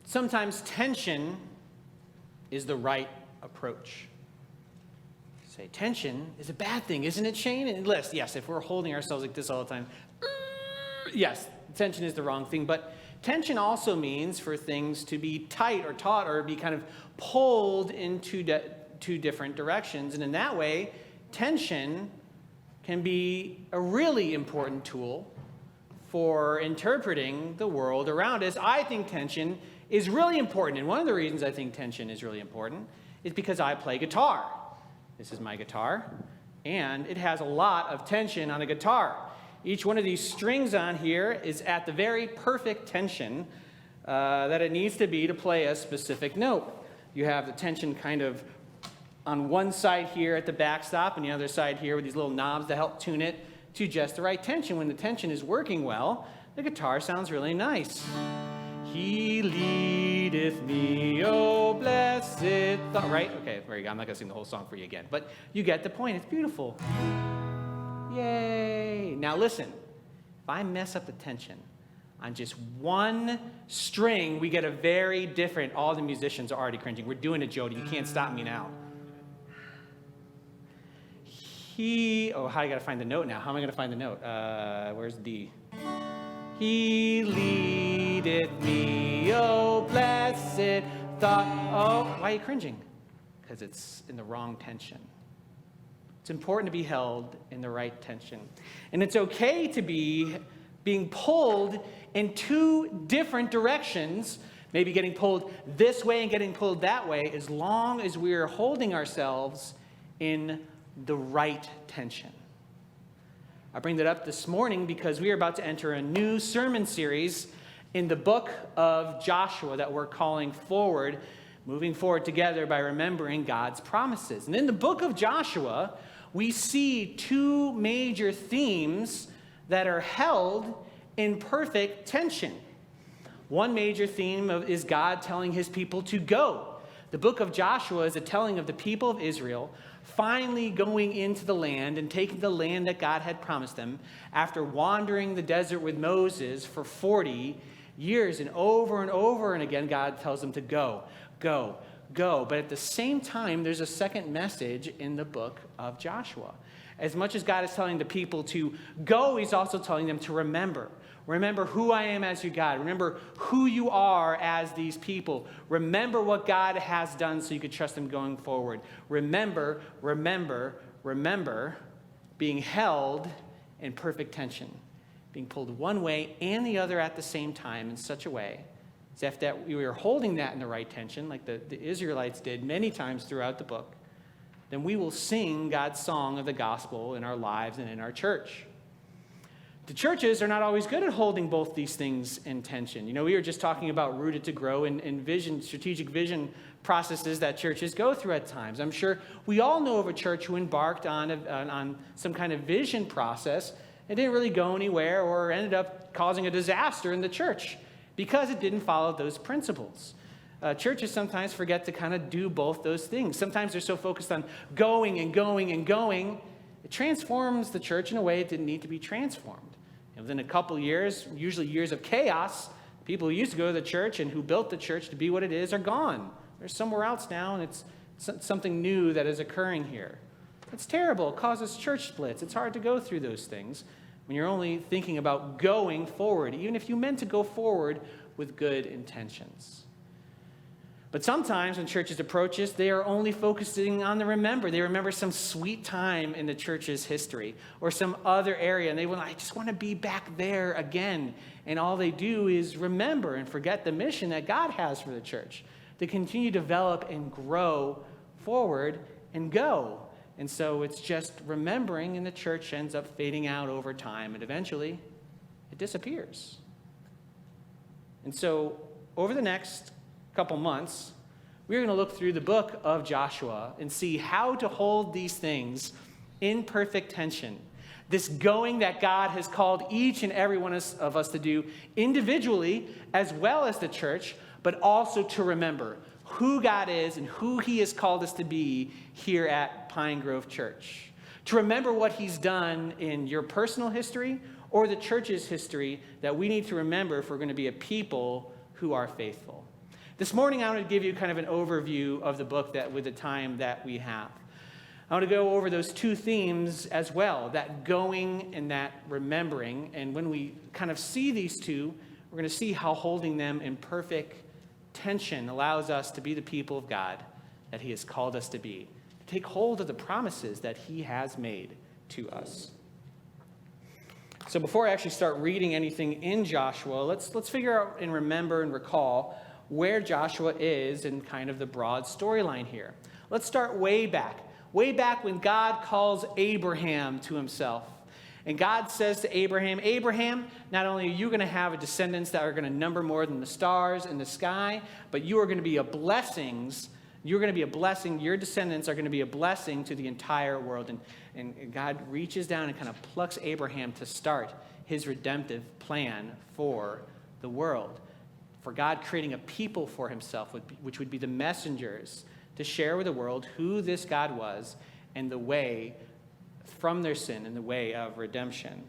Sometimes tension is the right approach. Say, tension is a bad thing, isn't it, Shane? And yes, if we're holding ourselves like this all the time, yes, tension is the wrong thing. But tension also means for things to be tight or taut or be kind of pulled into two different directions. And in that way, tension can be a really important tool for interpreting the world around us. I think tension is really important. And one of the reasons I think tension is really important is because I play guitar. This is my guitar, and it has a lot of tension on the guitar. Each one of these strings on here is at the very perfect tension that it needs to be to play a specific note. You have the tension kind of on one side here at the backstop and the other side here with these little knobs to help tune it to just the right tension. When the tension is working well, the guitar sounds really nice. He leadeth me, oh blessed thought. Right? Okay, there you go. I'm not going to sing the whole song for you again. But you get the point. It's beautiful. Yay. Now listen. If I mess up the tension on just one string, we get a very different, all the musicians are already cringing. We're doing it, Jody. You can't stop me now. How I got to find the note now. How am I going to find the note? Where's D? He leadeth me, oh blessed thought. Oh, why are you cringing? Because it's in the wrong tension. It's important to be held in the right tension. And it's okay to be being pulled in two different directions, maybe getting pulled this way and getting pulled that way, as long as we are holding ourselves in the right tension. I bring that up this morning because we are about to enter a new sermon series in the book of Joshua that we're calling Forward, moving forward together by remembering God's promises. And in the book of Joshua, we see two major themes that are held in perfect tension. One major theme is God telling his people to go. The book of Joshua is a telling of the people of Israel finally going into the land and taking the land that God had promised them after wandering the desert with Moses for 40 years. And over and again, God tells them to go, go, go. But at the same time, there's a second message in the book of Joshua. As much as God is telling the people to go, he's also telling them to remember. Remember who I am as your God. Remember who you are as these people. Remember what God has done so you could trust him going forward. Remember being held in perfect tension, being pulled one way and the other at the same time in such a way as if that we are holding that in the right tension, like the Israelites did many times throughout the book, then we will sing God's song of the gospel in our lives and in our church. The churches are not always good at holding both these things in tension. You know, we were just talking about rooted to grow and vision, strategic vision processes that churches go through at times. I'm sure we all know of a church who embarked on some kind of vision process and didn't really go anywhere or ended up causing a disaster in the church because it didn't follow those principles. Churches sometimes forget to kind of do both those things. Sometimes they're so focused on going, it transforms the church in a way it didn't need to be transformed. And within a couple years, usually years of chaos, people who used to go to the church and who built the church to be what it is are gone. They're somewhere else now, and it's something new that is occurring here. It's terrible. It causes church splits. It's hard to go through those things when you're only thinking about going forward, even if you meant to go forward with good intentions. But sometimes when churches approach us, they are only focusing on the remember. They remember some sweet time in the church's history or some other area, and I just want to be back there again. And all they do is remember and forget the mission that God has for the church, to continue to develop and grow forward and go. And so it's just remembering, and the church ends up fading out over time, and eventually it disappears. And so over the next couple months, we're going to look through the book of Joshua and see how to hold these things in perfect tension. This going that God has called each and every one of us to do individually as well as the church, but also to remember who God is and who he has called us to be here at Pine Grove Church. To remember what he's done in your personal history or the church's history that we need to remember if we're going to be a people who are faithful. This morning, I want to give you kind of an overview of the book that with the time that we have. I want to go over those two themes as well, that going and that remembering. And when we kind of see these two, we're going to see how holding them in perfect tension allows us to be the people of God that he has called us to be. To take hold of the promises that he has made to us. So before I actually start reading anything in Joshua, let's figure out and remember and recall where Joshua is in kind of the broad storyline here. Let's start way back when God calls Abraham to himself. And God says to Abraham, Abraham, not only are you going to have a descendants that are going to number more than the stars in the sky, but you are going to be a blessing. You're going to be a blessing. Your descendants are going to be a blessing to the entire world. And God reaches down and kind of plucks Abraham to start his redemptive plan for the world. For God creating a people for himself, which would be the messengers to share with the world who this God was and the way from their sin and the way of redemption.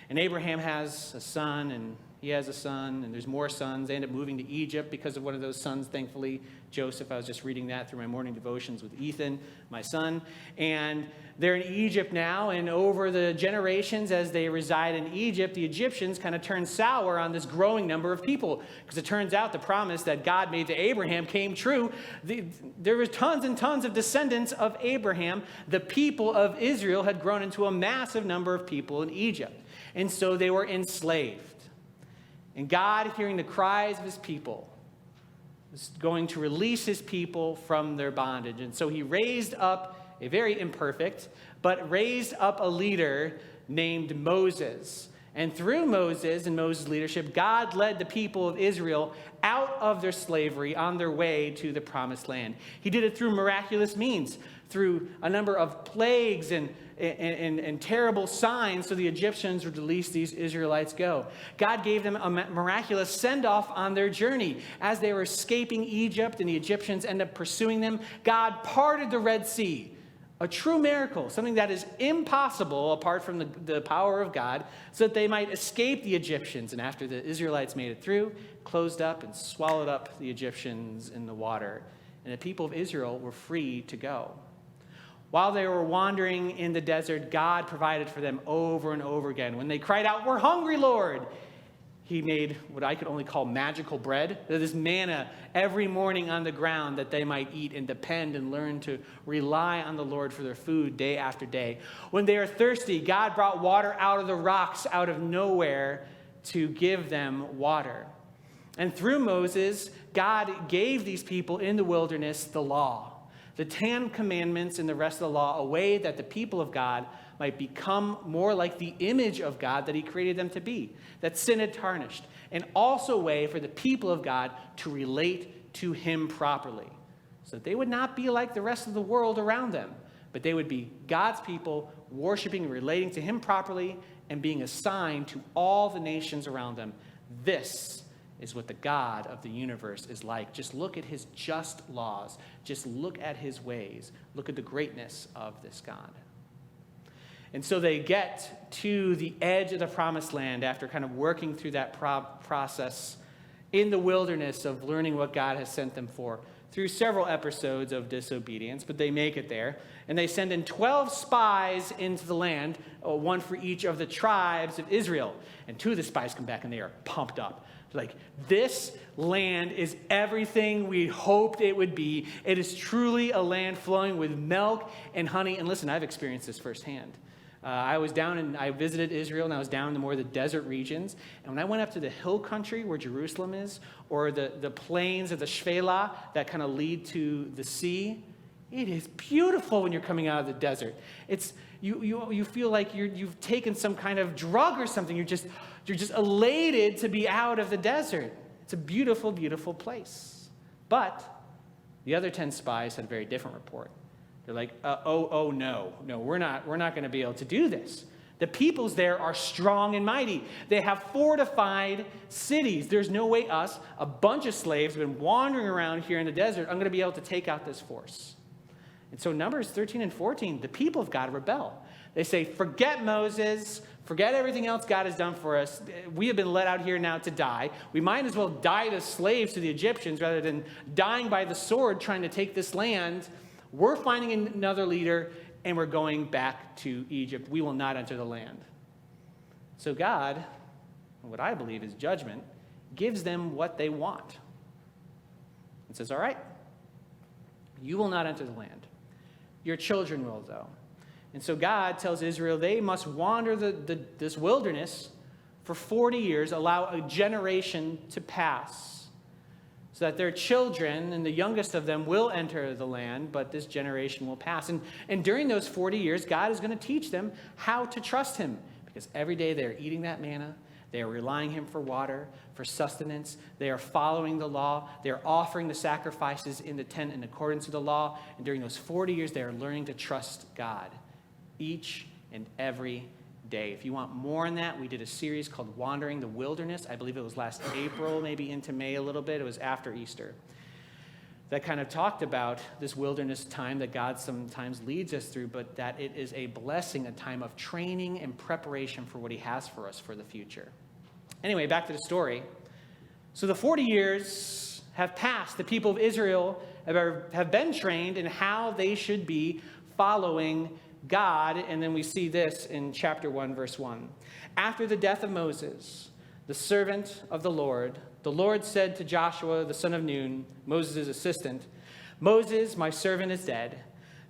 And Abraham has a son, and he has a son, and there's more sons. They end up moving to Egypt because of one of those sons, thankfully, Joseph. I was just reading that through my morning devotions with Ethan, my son. And they're in Egypt now, and over the generations as they reside in Egypt, the Egyptians kind of turn sour on this growing number of people. Because it turns out the promise that God made to Abraham came true. There were tons and tons of descendants of Abraham. The people of Israel had grown into a massive number of people in Egypt. And so they were enslaved. And God, hearing the cries of his people, was going to release his people from their bondage. And so he raised up a very imperfect, but raised up a leader named Moses. And through Moses and Moses' leadership, God led the people of Israel out of their slavery on their way to the promised land. He did it through miraculous means, through a number of plagues and terrible signs so the Egyptians would release these Israelites go. God gave them a miraculous send-off on their journey. As they were escaping Egypt and the Egyptians ended up pursuing them, God parted the Red Sea. A true miracle, something that is impossible apart from the power of God, so that they might escape the Egyptians. And after the Israelites made it through, closed up and swallowed up the Egyptians in the water. And the people of Israel were free to go. While they were wandering in the desert, God provided for them over and over again. When they cried out, "We're hungry, Lord!" He made what I could only call magical bread. This manna every morning on the ground that they might eat and depend and learn to rely on the Lord for their food day after day. When they are thirsty, God brought water out of the rocks, out of nowhere, to give them water. And through Moses, God gave these people in the wilderness the law, the 10 Commandments and the rest of the law, a way that the people of God might become more like the image of God that he created them to be, that sin had tarnished, and also a way for the people of God to relate to him properly, so that they would not be like the rest of the world around them, but they would be God's people, worshiping and relating to him properly, and being assigned to all the nations around them. This is what the God of the universe is like. Just look at his just laws. Just look at his ways. Look at the greatness of this God. And so they get to the edge of the promised land after kind of working through that process in the wilderness of learning what God has sent them for through several episodes of disobedience, but they make it there. And they send in 12 spies into the land, one for each of the tribes of Israel. And 2 of the spies come back and they are pumped up. Like, this land is everything we hoped it would be. It is truly a land flowing with milk and honey. And listen, I've experienced this firsthand. I visited Israel, and I was down in more of the desert regions. And when I went up to the hill country where Jerusalem is, or the plains of the Shephelah that kind of lead to the sea, it is beautiful when you're coming out of the desert. It's you feel like you've taken some kind of drug or something. You're just elated to be out of the desert. It's a beautiful, beautiful place. But the other 10 spies had a very different report. They're like, no, we're not going to be able to do this. The peoples there are strong and mighty. They have fortified cities. There's no way us, a bunch of slaves, have been wandering around here in the desert, I'm going to be able to take out this force. And so Numbers 13 and 14, the people of God rebel. They say, forget Moses, Forget everything else God has done for us. We have been let out here now to die. We might as well die as slaves to the Egyptians rather than dying by the sword trying to take this land. We're finding another leader, and we're going back to Egypt. We will not enter the land. So God, what I believe is judgment, gives them what they want. And says, all right, you will not enter the land. Your children will, though. And so God tells Israel they must wander this wilderness for 40 years, allow a generation to pass, so that their children and the youngest of them will enter the land, but this generation will pass. And during those 40 years, God is going to teach them how to trust him, because every day they are eating that manna. They are relying on him for water, for sustenance. They are following the law. They are offering the sacrifices in the tent in accordance with the law. And during those 40 years, they are learning to trust God each and every day. If you want more on that, we did a series called Wandering the Wilderness. I believe it was last April, maybe into May a little bit. It was after Easter. That kind of talked about this wilderness time that God sometimes leads us through, but that it is a blessing, a time of training and preparation for what he has for us for the future. Anyway, back to the story. So the 40 years have passed. The people of Israel have been trained in how they should be following God. And then we see this in chapter 1, verse 1. After the death of Moses, the servant of the Lord said to Joshua, the son of Nun, Moses' assistant, Moses, my servant, is dead.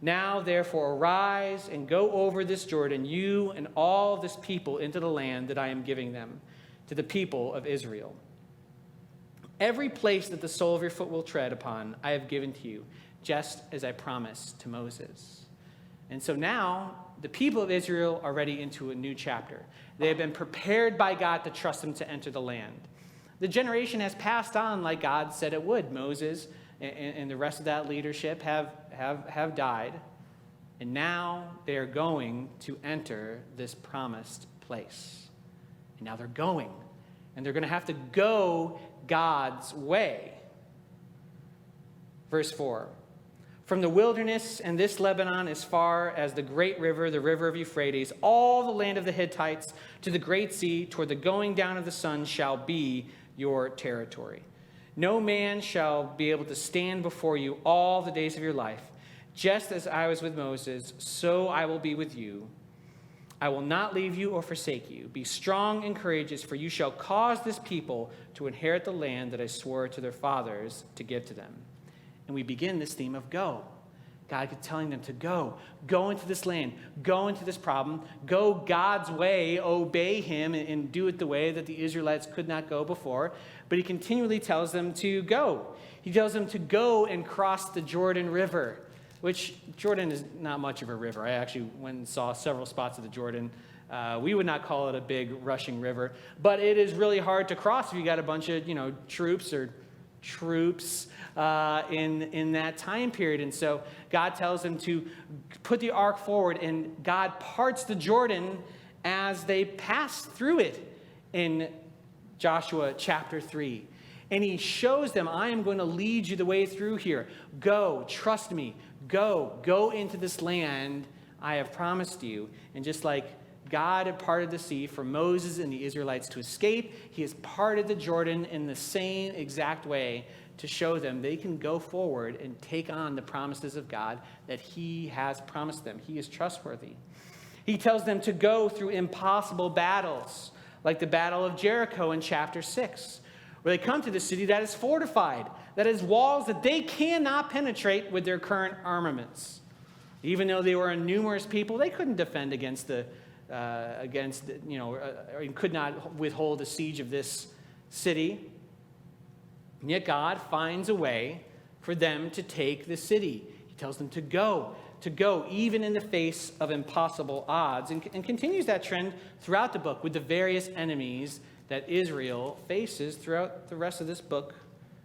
Now, therefore, arise and go over this Jordan, you and all this people, into the land that I am giving them, to the people of Israel. Every place that the sole of your foot will tread upon, I have given to you, just as I promised to Moses. And so now, the people of Israel are ready into a new chapter. They have been prepared by God to trust him to enter the land. The generation has passed on like God said it would. Moses and the rest of that leadership have died. And now they are going to enter this promised place. And now they're going. And they're going to have to go God's way. Verse 4. From the wilderness and this Lebanon as far as the great river, the river of Euphrates, all the land of the Hittites to the great sea toward the going down of the sun shall be your territory. No man shall be able to stand before you all the days of your life. Just as I was with Moses, so I will be with you. I will not leave you or forsake you. Be strong and courageous, for you shall cause this people to inherit the land that I swore to their fathers to give to them. And we begin this theme of go. God is telling them to go into this land, go into this problem, go God's way, obey him, and do it the way that the Israelites could not go before. But he continually tells them to go. He tells them to go and cross the Jordan River, which Jordan is not much of a river. I actually went and saw several spots of the Jordan. We would not call it a big rushing river, but it is really hard to cross if you got a bunch of, troops in that time period. And so God tells them to put the ark forward, and God parts the Jordan as they pass through it in Joshua chapter 3. And he shows them, I am going to lead you the way through here. Go, trust me. Go into this land I have promised you. And just like God had parted the sea for Moses and the Israelites to escape, he has parted the Jordan in the same exact way to show them they can go forward and take on the promises of God that he has promised them. He is trustworthy. He tells them to go through impossible battles, like the Battle of Jericho in chapter 6, where they come to the city that is fortified, that has walls that they cannot penetrate with their current armaments. Even though they were a numerous people, they couldn't defend against could not withhold the siege of this city. And yet God finds a way for them to take the city. He tells them to go even in the face of impossible odds, and continues that trend throughout the book with the various enemies that Israel faces throughout the rest of this book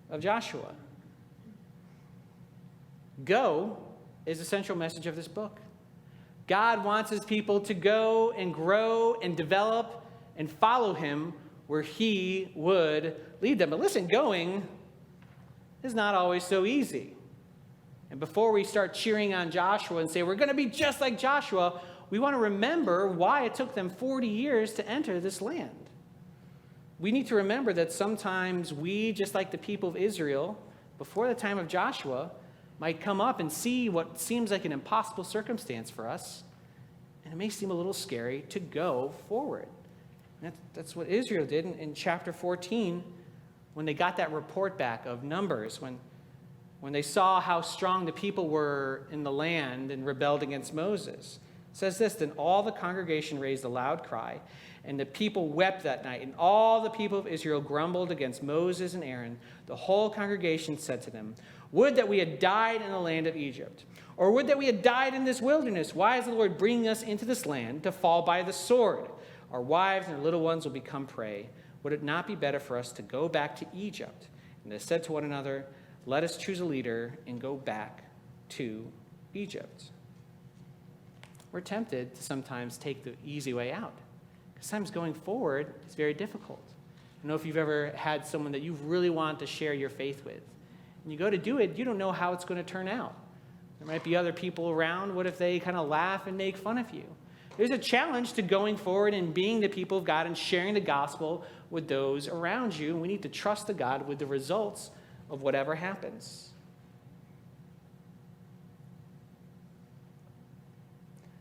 of Joshua. Go is the central message of this book. God wants his people to go and grow and develop and follow him where he would lead them. But listen, going is not always so easy. And before we start cheering on Joshua and say, we're going to be just like Joshua, we want to remember why it took them 40 years to enter this land. We need to remember that sometimes we, just like the people of Israel, before the time of Joshua, might come up and see what seems like an impossible circumstance for us, and it may seem a little scary to go forward. And that's what Israel did in chapter 14 when they got that report back of Numbers, when they saw how strong the people were in the land and rebelled against Moses. It says this, then all the congregation raised a loud cry, and the people wept that night, and all the people of Israel grumbled against Moses and Aaron. The whole congregation said to them, would that we had died in the land of Egypt, or would that we had died in this wilderness. Why is the Lord bringing us into this land to fall by the sword? Our wives and our little ones will become prey. Would it not be better for us to go back to Egypt? And they said to one another, let us choose a leader and go back to Egypt. We're tempted to sometimes take the easy way out. Sometimes going forward is very difficult. I don't know if you've ever had someone that you really want to share your faith with. And you go to do it, you don't know how it's going to turn out. There might be other people around. What if they kind of laugh and make fun of you? There's a challenge to going forward and being the people of God and sharing the gospel with those around you. And we need to trust the God with the results of whatever happens.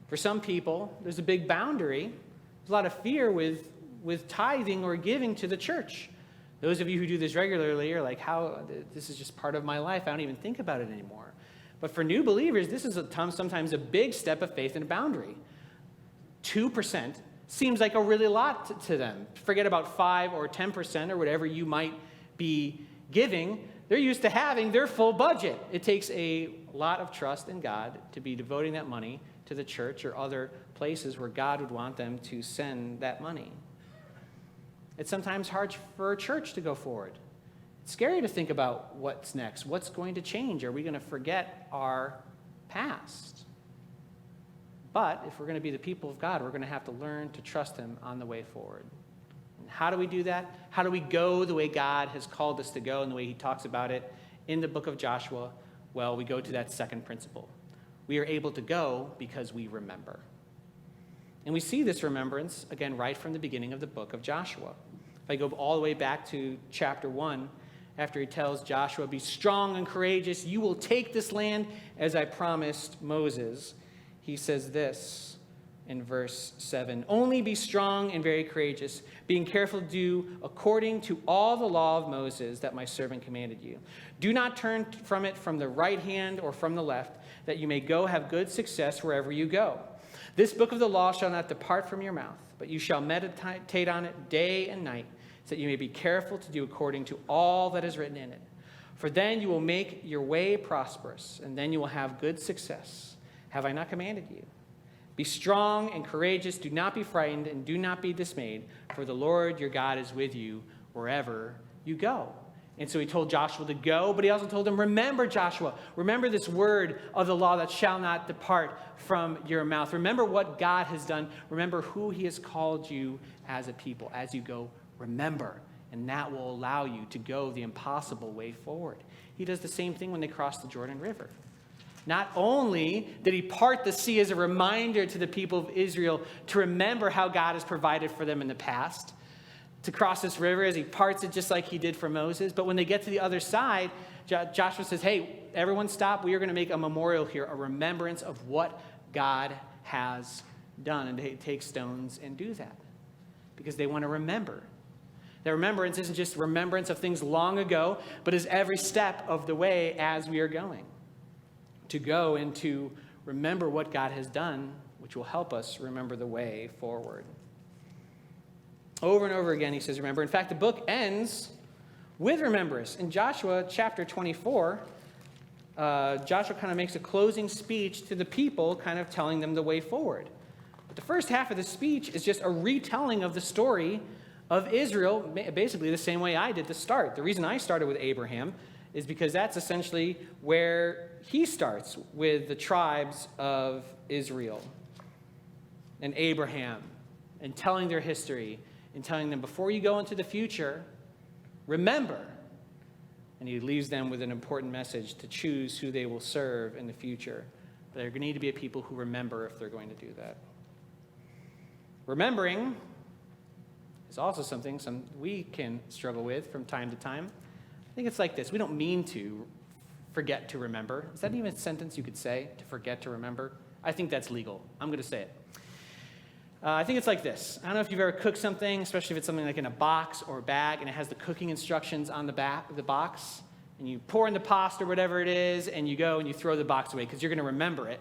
For some people, there's a big boundary. There's a lot of fear with tithing or giving to the church. Those of you who do this regularly are like, how, this is just part of my life. I don't even think about it anymore. But for new believers, this is sometimes a big step of faith and a boundary. 2% seems like a really lot to them. Forget about 5 or 10% or whatever you might be giving. They're used to having their full budget. It takes a lot of trust in God to be devoting that money to the church or other places where God would want them to send that money. It's sometimes hard for a church to go forward. It's scary to think about what's next. What's going to change? Are we going to forget our past? But if we're going to be the people of God, we're going to have to learn to trust him on the way forward. And how do we do that? How do we go the way God has called us to go and the way he talks about it in the book of Joshua? Well, we go to that second principle. We are able to go because we remember. And we see this remembrance, again, right from the beginning of the book of Joshua. If I go all the way back to chapter 1, after he tells Joshua, be strong and courageous, you will take this land as I promised Moses. He says this in verse 7, only be strong and very courageous, being careful to do according to all the law of Moses that my servant commanded you. Do not turn from it from the right hand or from the left, that you may go have good success wherever you go. This book of the law shall not depart from your mouth, but you shall meditate on it day and night, so that you may be careful to do according to all that is written in it. For then you will make your way prosperous, and then you will have good success. Have I not commanded you? Be strong and courageous. Do not be frightened, and do not be dismayed, for the Lord your God is with you wherever you go. And so he told Joshua to go, but he also told him, remember, Joshua, remember this word of the law that shall not depart from your mouth. Remember what God has done. Remember who he has called you as a people. As you go, remember, and that will allow you to go the impossible way forward. He does the same thing when they cross the Jordan River. Not only did he part the sea as a reminder to the people of Israel to remember how God has provided for them in the past, to cross this river as he parts it just like he did for Moses. But when they get to the other side, Joshua says, hey, everyone stop. We are going to make a memorial here, a remembrance of what God has done. And they take stones and do that because they want to remember. That remembrance isn't just remembrance of things long ago, but is every step of the way as we are going. To go and to remember what God has done, which will help us remember the way forward. Over and over again, he says, remember. In fact, the book ends with remembrance. In Joshua chapter 24, Joshua kind of makes a closing speech to the people, kind of telling them the way forward. But the first half of the speech is just a retelling of the story of Israel, basically the same way I did to start. The reason I started with Abraham is because that's essentially where he starts, with the tribes of Israel and Abraham, and telling their history, and telling them, before you go into the future, remember. And he leaves them with an important message to choose who they will serve in the future. They're going to need to be a people who remember if they're going to do that. Remembering is also something we can struggle with from time to time. I think it's like this. We don't mean to forget to remember. Is that even a sentence you could say, to forget to remember? I think that's legal. I'm going to say it. I think it's like this. I don't know if you've ever cooked something, especially if it's something like in a box or a bag, and it has the cooking instructions on the back of the box, and you pour in the pasta or whatever it is, and you go and you throw the box away because you're going to remember it.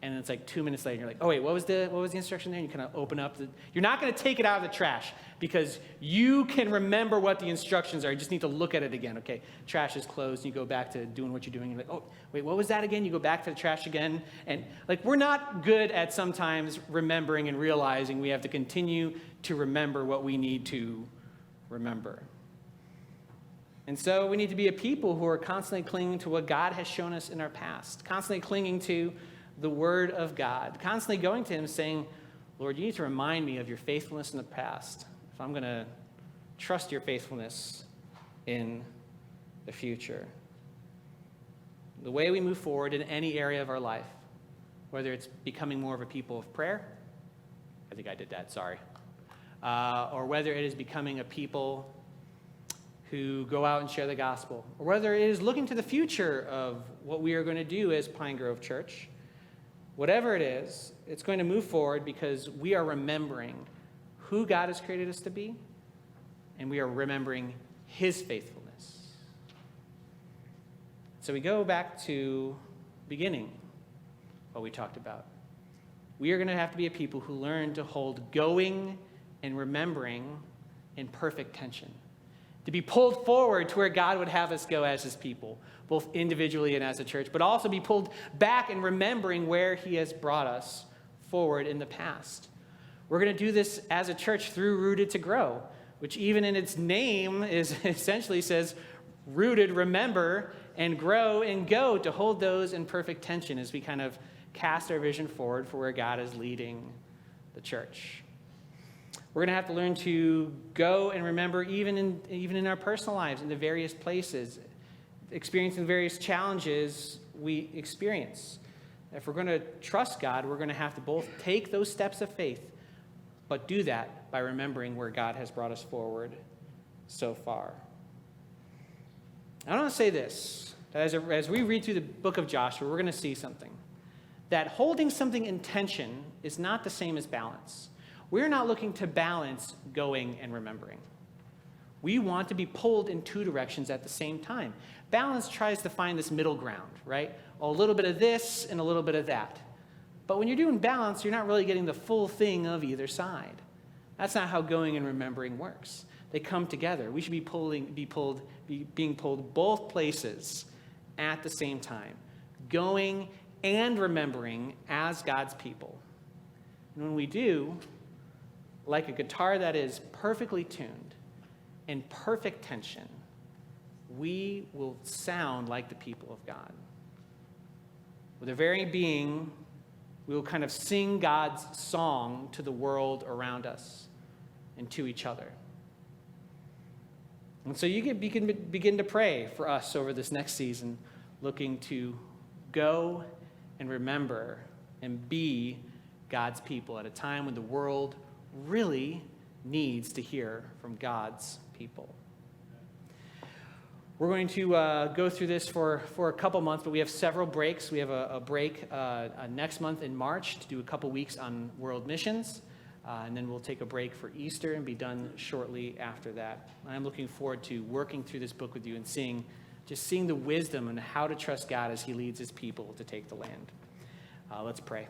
And it's like 2 minutes later, and you're like, oh, wait, what was the instruction there? And you kind of open up. You're not going to take it out of the trash because you can remember what the instructions are. You just need to look at it again. Okay, trash is closed. And you go back to doing what you're doing. You're like, oh, wait, what was that again? You go back to the trash again. And like, we're not good at sometimes remembering and realizing we have to continue to remember what we need to remember. And so we need to be a people who are constantly clinging to what God has shown us in our past, constantly clinging to the Word of God, constantly going to Him saying, Lord, you need to remind me of your faithfulness in the past if I'm going to trust your faithfulness in the future. The way we move forward in any area of our life, whether it's becoming more of a people of prayer, I think I did that, sorry, or whether it is becoming a people who go out and share the gospel, or whether it is looking to the future of what we are going to do as Pine Grove Church. Whatever it is, it's going to move forward because we are remembering who God has created us to be, and we are remembering His faithfulness. So we go back to beginning, what we talked about. We are going to have to be a people who learn to hold going and remembering in perfect tension, to be pulled forward to where God would have us go as His people, both individually and as a church, but also be pulled back and remembering where He has brought us forward in the past. We're going to do this as a church through Rooted to Grow, which even in its name is essentially says, rooted, remember, and grow and go, to hold those in perfect tension as we kind of cast our vision forward for where God is leading the church. We're going to have to learn to go and remember even in our personal lives, in the various places, experiencing various challenges we experience. If we're going to trust God, we're going to have to both take those steps of faith, but do that by remembering where God has brought us forward so far. I want to say this, that as we read through the book of Joshua, we're going to see something. That holding something in tension is not the same as balance. We're not looking to balance going and remembering. We want to be pulled in two directions at the same time. Balance tries to find this middle ground, right? A little bit of this and a little bit of that. But when you're doing balance, you're not really getting the full thing of either side. That's not how going and remembering works. They come together. We should be being pulled both places at the same time, going and remembering as God's people. And when we do, like a guitar that is perfectly tuned, in perfect tension, we will sound like the people of God. With our very being, we will kind of sing God's song to the world around us and to each other. And so you can begin to pray for us over this next season, looking to go and remember and be God's people at a time when the world really needs to hear from God's people. We're going to go through this for a couple months, but we have several breaks. We have a break next month in March to do a couple weeks on world missions, and then we'll take a break for Easter and be done shortly after that. I'm looking forward to working through this book with you and seeing the wisdom and how to trust God as He leads His people to take the land. Let's pray.